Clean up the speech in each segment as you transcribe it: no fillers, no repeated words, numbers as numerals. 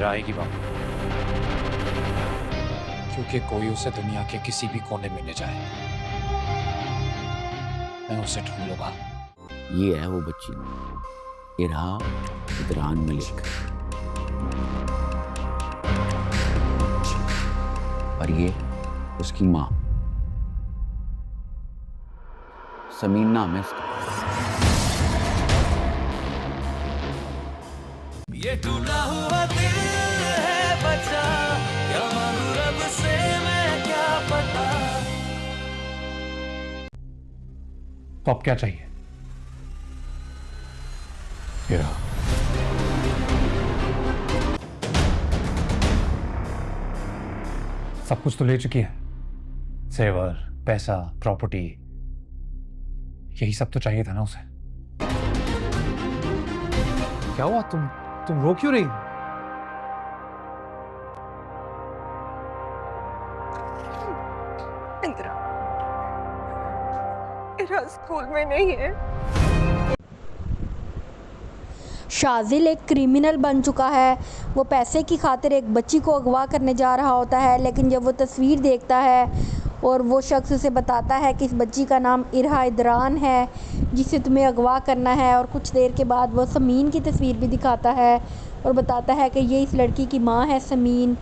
फिर आएगी वापस, क्योंकि कोई उसे दुनिया के किसी भी कोने में ले जाए, मैं उसे ढूंढ लूंगा। ये है वो बच्ची, इरा इदरान मलिक, और ये उसकी माँ समीन नाम है इसका। ये टूटा हुआ दिल है बचा, क्या मांगू रब से मैं क्या पता। तो अब क्या चाहिए? इरा, सब कुछ तो ले चुकी है, सेवर, पैसा, प्रॉपर्टी, यही सब तो चाहिए था ना उसे। क्या हुआ? तुम रो क्यों रही? इंदिरा, इरा स्कूल में नहीं है। शाजिल एक क्रिमिनल बन चुका है। वो पैसे की खातिर एक बच्ची को अगवा करने जा रहा होता है, लेकिन जब वो तस्वीर देखता है और वो शख्स उसे बताता है कि इस बच्ची का नाम इरा इदरान है जिसे तुम्हें अगवा करना है, और कुछ देर के बाद वो समीन की तस्वीर भी दिखाता है और बताता है कि ये इस लड़की की माँ है समीन,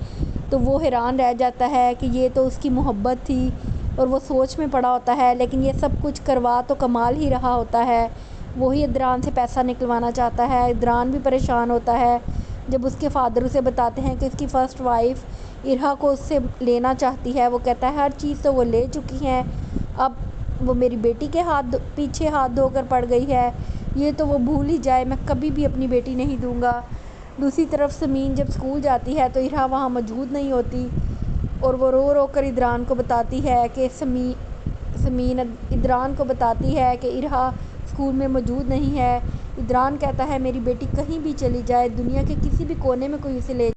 तो वो हैरान रह जाता है कि ये तो उसकी मोहब्बत थी, और वो सोच में पड़ा होता है। लेकिन ये सब कुछ करवा तो कमाल ही रहा होता है, वही इदरान से पैसा निकलवाना चाहता है। इदरान भी परेशान होता है जब उसके फादर उसे बताते हैं कि उसकी फ़र्स्ट वाइफ इरा को उससे लेना चाहती है। वो कहता है हर चीज़ तो वो ले चुकी हैं, अब वो मेरी बेटी के पीछे हाथ धोकर पड़ गई है, ये तो वो भूल ही जाए, मैं कभी भी अपनी बेटी नहीं दूंगा। दूसरी तरफ समीन जब स्कूल जाती है तो इरा वहाँ मौजूद नहीं होती, और वो रो रो कर इदरान को बताती है कि समीन इदरान को बताती है कि इरा स्कूल में मौजूद नहीं है। इदरान कहता है मेरी बेटी कहीं भी चली जाए, दुनिया के किसी भी कोने में कोई उसे ले